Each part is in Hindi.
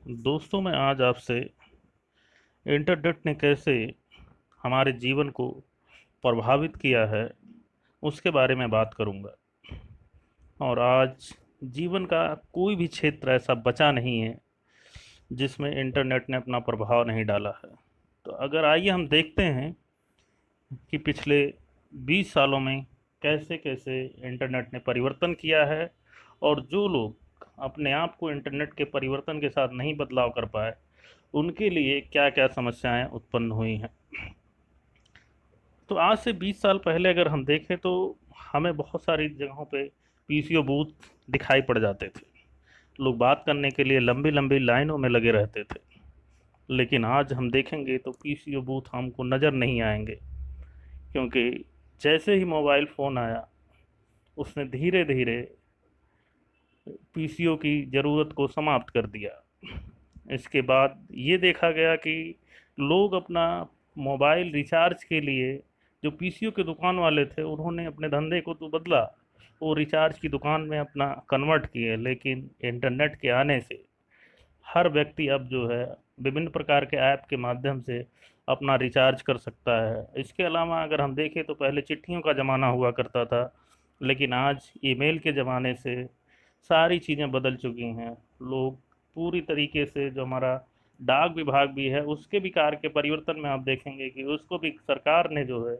दोस्तों, मैं आज आपसे इंटरनेट ने कैसे हमारे जीवन को प्रभावित किया है उसके बारे में बात करूंगा। और आज जीवन का कोई भी क्षेत्र ऐसा बचा नहीं है जिसमें इंटरनेट ने अपना प्रभाव नहीं डाला है। तो अगर आइए हम देखते हैं कि पिछले 20 सालों में कैसे कैसे इंटरनेट ने परिवर्तन किया है, और जो लोग अपने आप को इंटरनेट के परिवर्तन के साथ नहीं बदलाव कर पाए उनके लिए क्या क्या समस्याएं उत्पन्न हुई हैं। तो आज से 20 साल पहले अगर हम देखें तो हमें बहुत सारी जगहों पे पीसीओ बूथ दिखाई पड़ जाते थे। लोग बात करने के लिए लंबी लंबी लाइनों में लगे रहते थे। लेकिन आज हम देखेंगे तो पीसीओ बूथ हमको नज़र नहीं आएंगे, क्योंकि जैसे ही मोबाइल फ़ोन आया उसने धीरे धीरे पीसीओ की ज़रूरत को समाप्त कर दिया। इसके बाद ये देखा गया कि लोग अपना मोबाइल रिचार्ज के लिए, जो पीसीओ के दुकान वाले थे उन्होंने अपने धंधे को तो बदला, वो रिचार्ज की दुकान में अपना कन्वर्ट किए। लेकिन इंटरनेट के आने से हर व्यक्ति अब जो है विभिन्न प्रकार के ऐप के माध्यम से अपना रिचार्ज कर सकता है। इसके अलावा अगर हम देखें तो पहले चिट्ठियों का ज़माना हुआ करता था, लेकिन आज ईमेल के ज़माने से सारी चीज़ें बदल चुकी हैं। लोग पूरी तरीके से, जो हमारा डाक विभाग भी है उसके भी कार्य के परिवर्तन में आप देखेंगे कि उसको भी सरकार ने जो है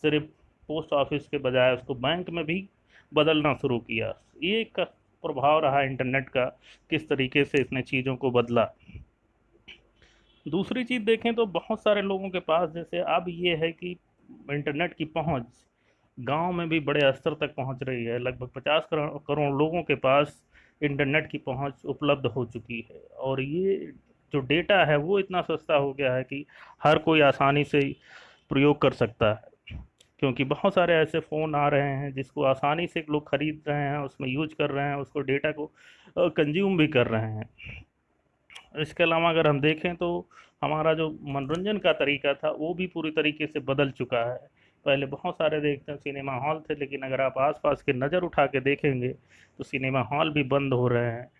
सिर्फ पोस्ट ऑफिस के बजाय उसको बैंक में भी बदलना शुरू किया। ये एक प्रभाव रहा इंटरनेट का, किस तरीके से इसने चीज़ों को बदला। दूसरी चीज़ देखें तो बहुत सारे लोगों के पास, जैसे अब ये है कि इंटरनेट की पहुंच गांव में भी बड़े स्तर तक पहुंच रही है। लगभग 50 करोड़ करोड़ लोगों के पास इंटरनेट की पहुंच उपलब्ध हो चुकी है। और ये जो डेटा है वो इतना सस्ता हो गया है कि हर कोई आसानी से प्रयोग कर सकता है, क्योंकि बहुत सारे ऐसे फ़ोन आ रहे हैं जिसको आसानी से लोग खरीद रहे हैं, उसमें यूज कर रहे हैं, उसको डेटा को कंज्यूम भी कर रहे हैं। इसके अलावा अगर हम देखें तो हमारा जो मनोरंजन का तरीका था वो भी पूरी तरीके से बदल चुका है। पहले बहुत सारे देखते हैं सिनेमा हॉल थे, लेकिन अगर आप आसपास के नज़र उठा के देखेंगे तो सिनेमा हॉल भी बंद हो रहे हैं।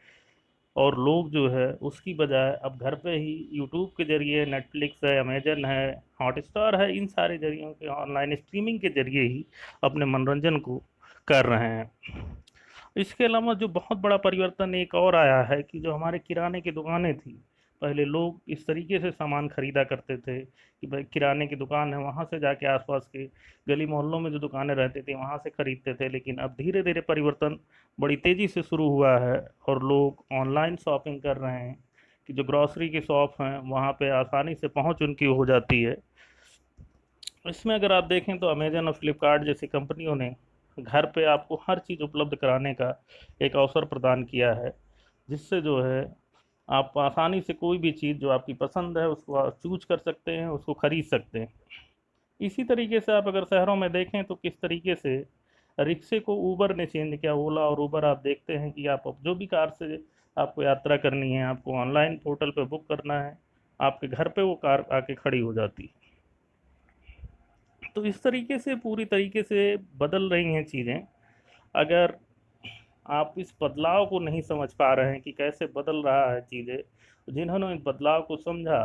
और लोग जो है उसकी बजाय अब घर पे ही यूट्यूब के ज़रिए, नेटफ्लिक्स है, अमेजन है, हॉटस्टार है, इन सारे जरियों के ऑनलाइन स्ट्रीमिंग के ज़रिए ही अपने मनोरंजन को कर रहे हैं। इसके अलावा जो बहुत बड़ा परिवर्तन एक और आया है कि जो हमारे किराने की दुकानें थी, पहले लोग इस तरीके से सामान खरीदा करते थे कि भाई किराने की दुकान है, वहाँ से जाके आसपास के गली मोहल्लों में जो दुकानें रहती थी वहाँ से खरीदते थे। लेकिन अब धीरे धीरे परिवर्तन बड़ी तेज़ी से शुरू हुआ है और लोग ऑनलाइन शॉपिंग कर रहे हैं कि जो ग्रॉसरी की शॉप हैं वहाँ पे आसानी से पहुँच उनकी हो जाती है। इसमें अगर आप देखें तो अमेजन और फ्लिपकार्ट जैसी कंपनियों ने घर पे आपको हर चीज़ उपलब्ध कराने का एक अवसर प्रदान किया है, जिससे जो है आप आसानी से कोई भी चीज़ जो आपकी पसंद है उसको आप चूज कर सकते हैं, उसको खरीद सकते हैं। इसी तरीके से आप अगर शहरों में देखें तो किस तरीके से रिक्शे को ऊबर ने चेंज किया। ओला और ऊबर आप देखते हैं कि आप अब जो भी कार से आपको यात्रा करनी है, आपको ऑनलाइन पोर्टल पे बुक करना है, आपके घर पे वो कार आके खड़ी हो जाती है। तो इस तरीके से पूरी तरीके से बदल रही हैं चीज़ें। अगर आप इस बदलाव को नहीं समझ पा रहे हैं कि कैसे बदल रहा है चीज़ें, तो जिन्होंने इस बदलाव को समझा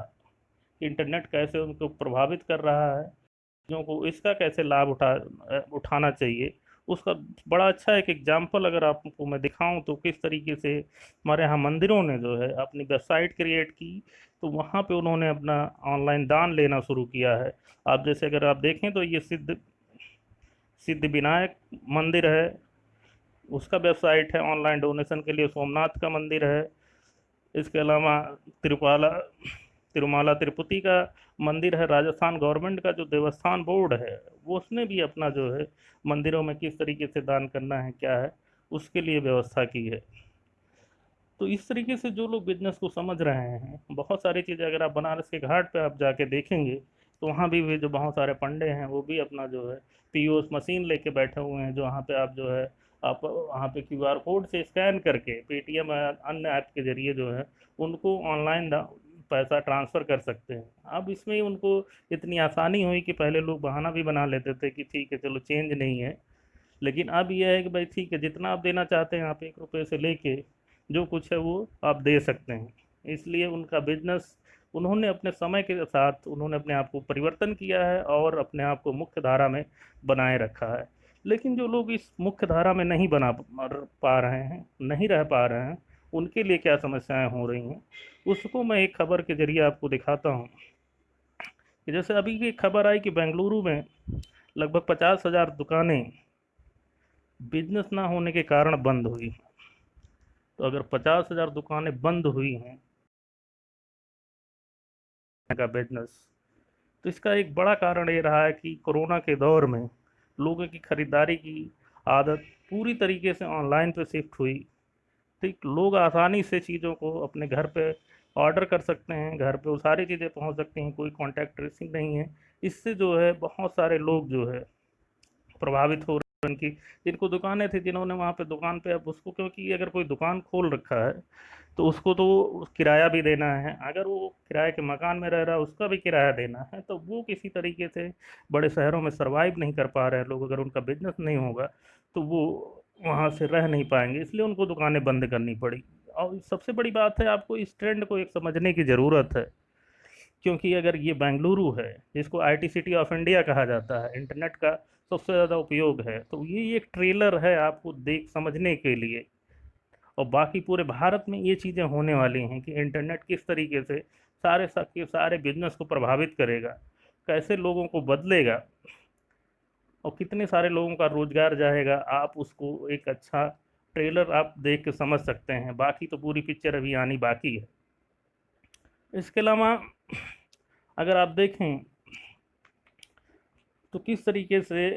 कि इंटरनेट कैसे उनको प्रभावित कर रहा है, चीज़ों को इसका कैसे लाभ उठाना चाहिए, उसका बड़ा अच्छा एक एग्जाम्पल अगर आपको मैं दिखाऊं तो किस तरीके से हमारे यहाँ मंदिरों ने जो है अपनी वेबसाइट क्रिएट की, तो वहाँ पे उन्होंने अपना ऑनलाइन दान लेना शुरू किया है। आप जैसे अगर आप देखें तो ये सिद्ध विनायक मंदिर है, उसका वेबसाइट है ऑनलाइन डोनेशन के लिए। सोमनाथ का मंदिर है। इसके अलावा तिरुपाला तिरुमाला तिरुपति का मंदिर है। राजस्थान गवर्नमेंट का जो देवस्थान बोर्ड है वो उसने भी अपना जो है मंदिरों में किस तरीके से दान करना है क्या है उसके लिए व्यवस्था की है। तो इस तरीके से जो लोग बिजनेस को समझ रहे हैं, बहुत सारी चीज़ें अगर आप बनारस के घाट पे आप जाके देखेंगे तो वहाँ भी जो बहुत सारे पंडे हैं वो भी अपना जो है पीओएस मशीन लेके बैठे हुए हैं, जो वहाँ पे आप जो है आप वहाँ पे क्यूआर कोड से स्कैन करके पेटीएम या अन्य ऐप के जरिए जो है उनको ऑनलाइन पैसा ट्रांसफ़र कर सकते हैं। अब इसमें ही उनको इतनी आसानी हुई कि पहले लोग बहाना भी बना लेते थे कि ठीक है चलो चेंज नहीं है, लेकिन अब यह है कि भाई ठीक है जितना आप देना चाहते हैं आप 1 रुपये से लेके जो कुछ है वो आप दे सकते हैं। इसलिए उनका बिजनेस, उन्होंने अपने समय के साथ उन्होंने अपने आप को परिवर्तन किया है और अपने आप को मुख्य धारा में बनाए रखा है। लेकिन जो लोग इस मुख्य धारा में नहीं बना पा रहे हैं, नहीं रह पा रहे हैं, उनके लिए क्या समस्याएं हो रही हैं, उसको मैं एक खबर के जरिए आपको दिखाता हूँ। कि जैसे अभी की खबर आई कि बेंगलुरु में लगभग 50,000 दुकानें बिजनेस ना होने के कारण बंद हुई। तो अगर 50,000 दुकानें बंद हुई हैं का बिजनेस, तो इसका एक बड़ा कारण ये रहा है कि कोरोना के दौर में लोगों की खरीदारी की आदत पूरी तरीके से ऑनलाइन पे शिफ्ट हुई। ठीक, लोग आसानी से चीज़ों को अपने घर पे ऑर्डर कर सकते हैं, घर पे वो सारी चीज़ें पहुंच सकती हैं, कोई कांटेक्ट ट्रेसिंग नहीं है। इससे जो है बहुत सारे लोग जो है प्रभावित हो रहे हैं। उनकी जिनको दुकानें थी, जिन्होंने वहाँ पे दुकान पे, अब उसको, क्योंकि अगर कोई दुकान खोल रखा है तो उसको तो किराया भी देना है, अगर वो किराए के मकान में रह रहा है उसका भी किराया देना है, तो वो किसी तरीके से बड़े शहरों में सरवाइव नहीं कर पा रहे हैं लोग। अगर उनका बिजनेस नहीं होगा तो वो वहाँ से रह नहीं पाएंगे, इसलिए उनको दुकानें बंद करनी पड़ी। और सबसे बड़ी बात है, आपको इस ट्रेंड को एक समझने की ज़रूरत है, क्योंकि अगर ये बेंगलुरु है जिसको आईटी सिटी ऑफ इंडिया कहा जाता है, इंटरनेट का सबसे ज़्यादा उपयोग है, तो ये एक ट्रेलर है आपको देख समझने के लिए। और बाकी पूरे भारत में ये चीज़ें होने वाली हैं कि इंटरनेट किस तरीके से सारे के सारे बिजनेस को प्रभावित करेगा, कैसे लोगों को बदलेगा और कितने सारे लोगों का रोजगार जाएगा। आप उसको एक अच्छा ट्रेलर आप देख के समझ सकते हैं, बाकी तो पूरी पिक्चर अभी आनी बाकी है। इसके अलावा अगर आप देखें तो किस तरीके से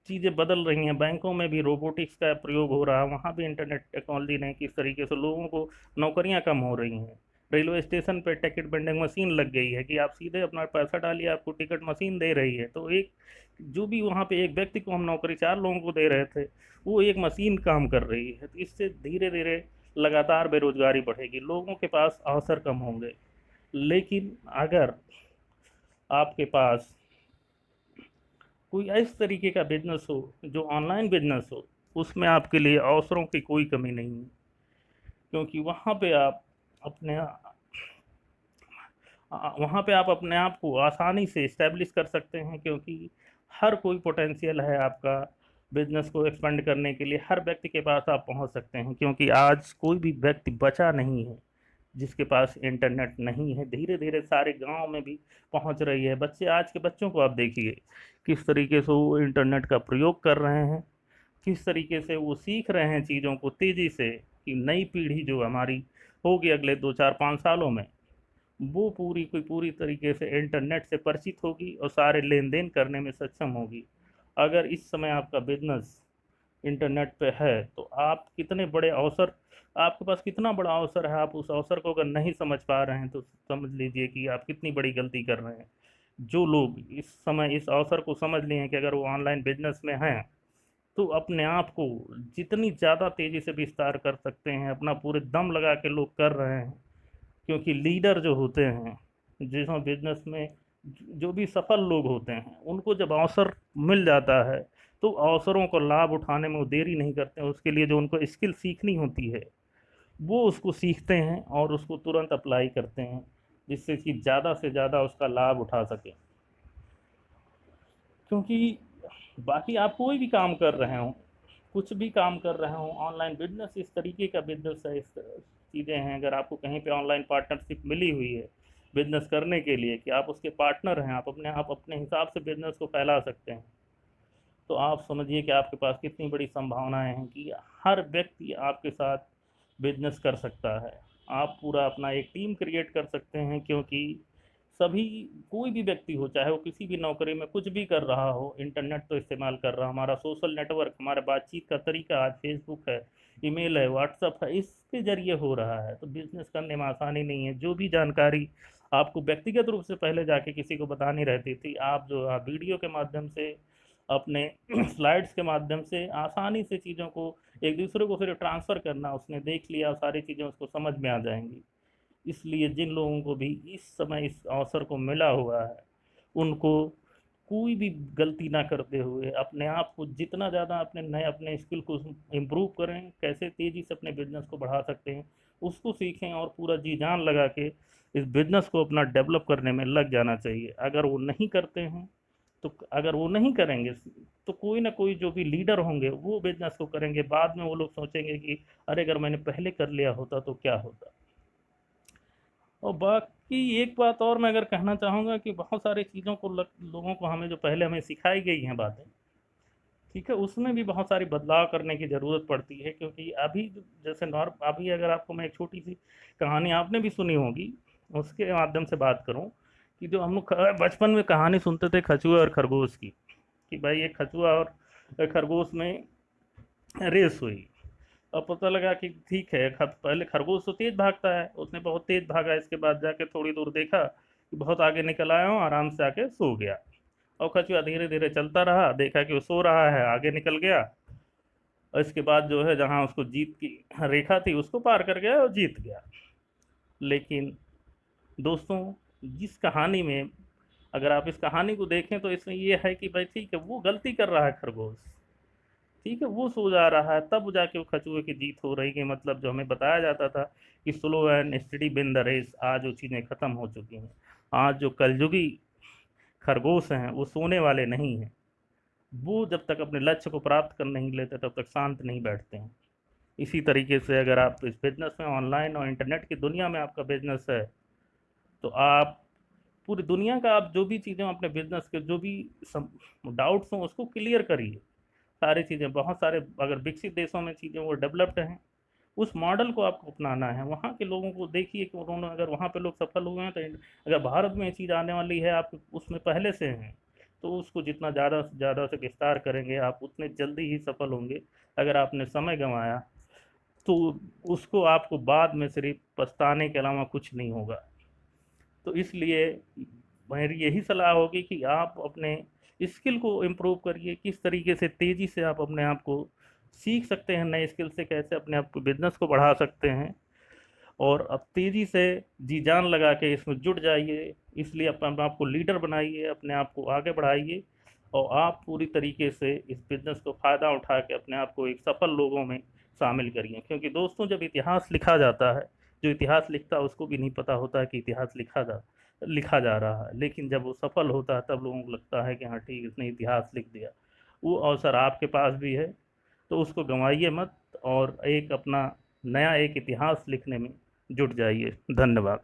चीज़ें बदल रही हैं, बैंकों में भी रोबोटिक्स का प्रयोग हो रहा है, वहाँ भी इंटरनेट टेक्नोलॉजी ने किस तरीके से लोगों को नौकरियाँ कम हो रही हैं। रेलवे स्टेशन पे टिकट वेंडिंग मशीन लग गई है कि आप सीधे अपना पैसा डालिए, आपको टिकट मशीन दे रही है। तो एक जो भी वहाँ पे एक व्यक्ति को हम नौकरी 4 लोगों को दे रहे थे, वो एक मशीन काम कर रही है। तो इससे धीरे धीरे लगातार बेरोजगारी बढ़ेगी, लोगों के पास अवसर कम होंगे। लेकिन अगर आपके पास कोई इस तरीके का बिजनेस हो जो ऑनलाइन बिजनेस हो, उसमें आपके लिए अवसरों की कोई कमी नहीं है, क्योंकि अपने वहाँ पे आप अपने आप को आसानी से इस्टेब्लिश कर सकते हैं, क्योंकि हर कोई पोटेंशियल है आपका बिजनेस को एक्सपेंड करने के लिए, हर व्यक्ति के पास आप पहुँच सकते हैं, क्योंकि आज कोई भी व्यक्ति बचा नहीं है जिसके पास इंटरनेट नहीं है। धीरे धीरे सारे गांव में भी पहुंच रही है। बच्चे, आज के बच्चों को आप देखिए किस तरीके से वो इंटरनेट का प्रयोग कर रहे हैं, किस तरीके से वो सीख रहे हैं चीज़ों को तेज़ी से, कि नई पीढ़ी जो हमारी होगी अगले 2 4 5 सालों में, वो पूरी कोई पूरी तरीके से इंटरनेट से परिचित होगी और सारे लेन देन करने में सक्षम होगी। अगर इस समय आपका बिजनेस इंटरनेट पे है तो आप कितने बड़े अवसर, आपके पास कितना बड़ा अवसर है, आप उस अवसर को अगर नहीं समझ पा रहे हैं तो समझ लीजिए कि आप कितनी बड़ी गलती कर रहे हैं। जो लोग इस समय इस अवसर को समझ लिए हैं कि अगर वो ऑनलाइन बिजनेस में हैं तो अपने आप को जितनी ज़्यादा तेज़ी से विस्तार कर सकते हैं, अपना पूरे दम लगा के लोग कर रहे हैं। क्योंकि लीडर जो होते हैं, जिस बिजनेस में जो भी सफल लोग होते हैं, उनको जब अवसर मिल जाता है तो अवसरों को लाभ उठाने में वो देरी नहीं करते हैं। उसके लिए जो उनको स्किल सीखनी होती है वो उसको सीखते हैं और उसको तुरंत अप्लाई करते हैं, जिससे कि ज़्यादा से ज़्यादा उसका लाभ उठा सकें। क्योंकि बाकी आप कोई भी काम कर रहे हो, कुछ भी काम कर रहे हो, ऑनलाइन बिजनेस इस तरीके का बिजनेस है, इस चीज़ें हैं। अगर आपको कहीं पे ऑनलाइन पार्टनरशिप मिली हुई है बिजनेस करने के लिए कि आप उसके पार्टनर हैं, आप अपने हिसाब से बिजनेस को फैला सकते हैं, तो आप समझिए कि आपके पास कितनी बड़ी संभावनाएं हैं कि हर व्यक्ति आपके साथ बिजनेस कर सकता है। आप पूरा अपना एक टीम क्रिएट कर सकते हैं, क्योंकि सभी, कोई भी व्यक्ति हो, चाहे वो किसी भी नौकरी में कुछ भी कर रहा हो, इंटरनेट तो इस्तेमाल कर रहा है। हमारा सोशल नेटवर्क, हमारा बातचीत का तरीका आज फेसबुक है, ईमेल है, व्हाट्सअप है, इसके जरिए हो रहा है। तो बिजनेस करने में आसानी नहीं है। जो भी जानकारी आपको व्यक्तिगत रूप से पहले जाके किसी को बतानी रहती थी, आप जो आप वीडियो के माध्यम से, अपने स्लाइड्स के माध्यम से आसानी से चीज़ों को एक दूसरे को फिर ट्रांसफ़र करना, उसने देख लिया, सारी चीज़ें उसको समझ में आ जाएंगी। इसलिए जिन लोगों को भी इस समय इस अवसर को मिला हुआ है, उनको कोई भी गलती ना करते हुए अपने आप को जितना ज़्यादा अपने स्किल को इम्प्रूव करें, कैसे तेज़ी से अपने बिजनेस को बढ़ा सकते हैं उसको सीखें और पूरा जी जान लगा के इस बिजनेस को अपना डेवलप करने में लग जाना चाहिए। अगर वो नहीं करते हैं तो अगर वो नहीं करेंगे तो कोई ना कोई जो भी लीडर होंगे वो बिजनेस को करेंगे, बाद में वो लोग सोचेंगे कि अरे अगर मैंने पहले कर लिया होता तो क्या होता। और बाकी एक बात और मैं अगर कहना चाहूँगा कि बहुत सारी चीज़ों को लोगों को हमें जो पहले हमें सिखाई गई हैं बातें, ठीक है, उसमें भी बहुत सारी बदलाव करने की ज़रूरत पड़ती है, क्योंकि अभी जैसे नॉर्म अभी अगर आपको मैं एक छोटी सी कहानी आपने भी सुनी होगी उसके माध्यम से बात करूं कि जो हम लोग बचपन में कहानी सुनते थे कछुए और खरगोश की, कि भाई एक कछुआ और खरगोश में रेस हुई और पता लगा कि ठीक है पहले खरगोश तो तेज भागता है, उसने बहुत तेज भागा, इसके बाद जाके थोड़ी दूर देखा कि बहुत आगे निकल आया हूँ, आराम से आके सो गया। और कछुआ धीरे धीरे चलता रहा, देखा कि वो सो रहा है, आगे निकल गया और इसके बाद जो है जहाँ उसको जीत की रेखा थी उसको पार कर गया और जीत गया। लेकिन दोस्तों जिस कहानी में अगर आप इस कहानी को देखें तो इसमें ये है कि भाई ठीक है वो गलती कर रहा है खरगोश, ठीक है वो सो जा रहा है, तब जाके वो कछुए की जीत हो रही है। मतलब जो हमें बताया जाता था कि slow and steady win the race, आज वो चीज़ें ख़त्म हो चुकी हैं। आज जो कलयुगी खरगोश हैं वो सोने वाले नहीं हैं, वो जब तक अपने लक्ष्य को प्राप्त कर नहीं लेते तब तक शांत नहीं बैठते हैं। इसी तरीके से अगर आप इस बिजनेस में ऑनलाइन और इंटरनेट की दुनिया में आपका बिजनेस है तो आप पूरी दुनिया का आप जो भी चीज़ें अपने बिजनेस के जो भी डाउट्स हों उसको क्लियर करिए। सारी चीज़ें बहुत सारे अगर विकसित देशों में चीज़ें वो डेवलप्ड हैं, उस मॉडल को आपको अपनाना है। वहाँ के लोगों को देखिए कि उन्होंने अगर वहाँ पे लोग सफल हुए हैं तो अगर भारत में ये चीज़ आने वाली है आप उसमें पहले से हैं तो उसको जितना ज़्यादा से ज़्यादा से विस्तार करेंगे आप उतने जल्दी ही सफल होंगे। अगर आपने समय गंवाया तो उसको आपको बाद में सिर्फ पछताने के अलावा कुछ नहीं होगा। तो इसलिए मेरी यही सलाह होगी कि आप अपने स्किल को इम्प्रूव करिए, किस तरीके से तेज़ी से आप अपने आप को सीख सकते हैं, नए स्किल से कैसे अपने आप को बिजनेस को बढ़ा सकते हैं। और अब तेज़ी से जी जान लगा के इसमें जुट जाइए, इसलिए अपने आप को लीडर बनाइए, अपने आप को आगे बढ़ाइए और आप पूरी तरीके से इस बिज़नेस को फ़ायदा उठा के अपने आप को एक सफल लोगों में शामिल करिए। क्योंकि दोस्तों जब इतिहास लिखा जाता है, जो इतिहास लिखता है उसको भी नहीं पता होता है कि इतिहास लिखा जा रहा है, लेकिन जब वो सफल होता है तब लोगों को लगता है कि हाँ ठीक इसने इतिहास लिख दिया। वो अवसर आपके पास भी है, तो उसको गंवाइए मत और एक अपना नया एक इतिहास लिखने में जुट जाइए। धन्यवाद।